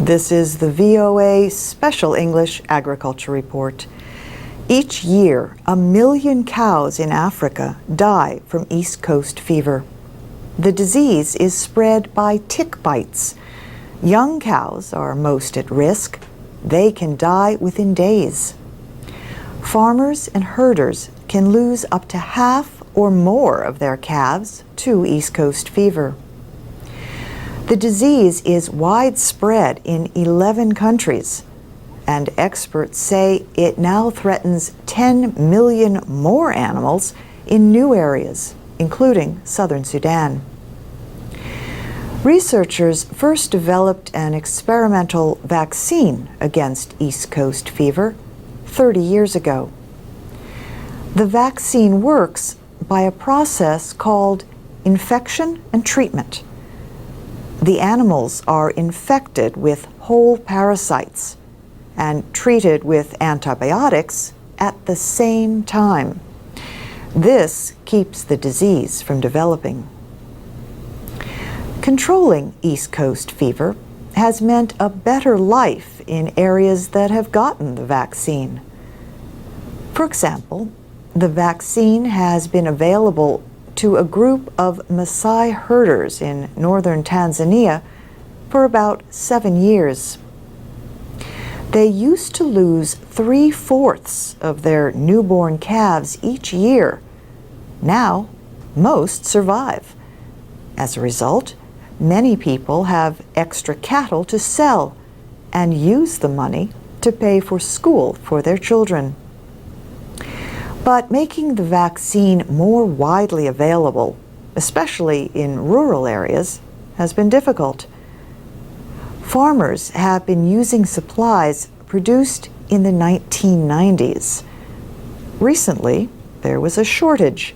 This is the VOA Special English Agriculture Report. Each year, 1 million cows in Africa die from East Coast fever. The disease is spread by tick bites. Young cows are most at risk. They can die within days. Farmers and herders can lose up to half or more of their calves to East Coast fever. The disease is widespread in 11 countries, and experts say it now threatens 10 million more animals in new areas, including southern Sudan. Researchers first developed an experimental vaccine against East Coast fever 30 years ago. The vaccine works by a process called infection and treatment. The animals are infected with whole parasites and treated with antibiotics at the same time. This keeps the disease from developing. Controlling East Coast fever has meant a better life in areas that have gotten the vaccine. For example, the vaccine has been available to a group of Maasai herders in northern Tanzania for about 7 years. They used to lose 3/4 of their newborn calves each year. Now, most survive. As a result, many people have extra cattle to sell and use the money to pay for school for their children. But making the vaccine more widely available, especially in rural areas, has been difficult. Farmers have been using supplies produced in the 1990s. Recently, there was a shortage.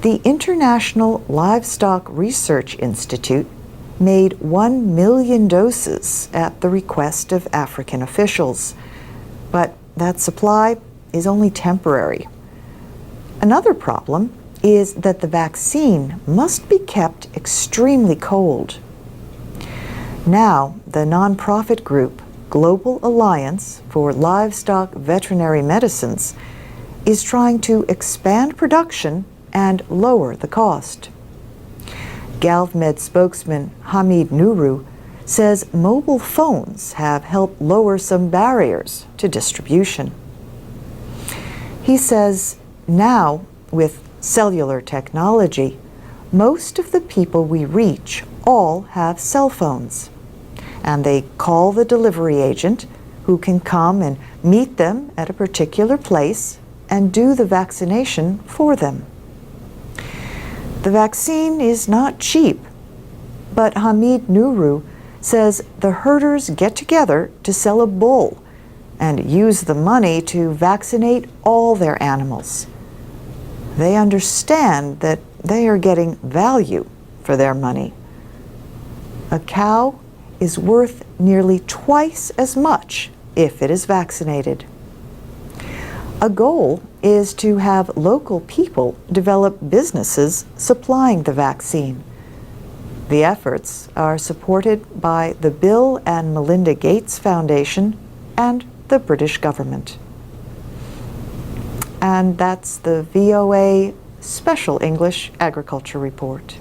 The International Livestock Research Institute made 1 million doses at the request of African officials, but that supply is only temporary. Another problem is that the vaccine must be kept extremely cold. Now, the nonprofit group Global Alliance for Livestock Veterinary Medicines is trying to expand production and lower the cost. GalvMed spokesman Hamid Nourou says mobile phones have helped lower some barriers to distribution. He says now, with cellular technology, most of the people we reach all have cell phones, and they call the delivery agent who can come and meet them at a particular place and do the vaccination for them. The vaccine is not cheap, but Hamid Nourou says the herders get together to sell a bull and use the money to vaccinate all their animals. They understand that they are getting value for their money. A cow is worth nearly twice as much if it is vaccinated. A goal is to have local people develop businesses supplying the vaccine. The efforts are supported by the Bill and Melinda Gates Foundation and the British government. And that's the VOA Special English Agriculture Report.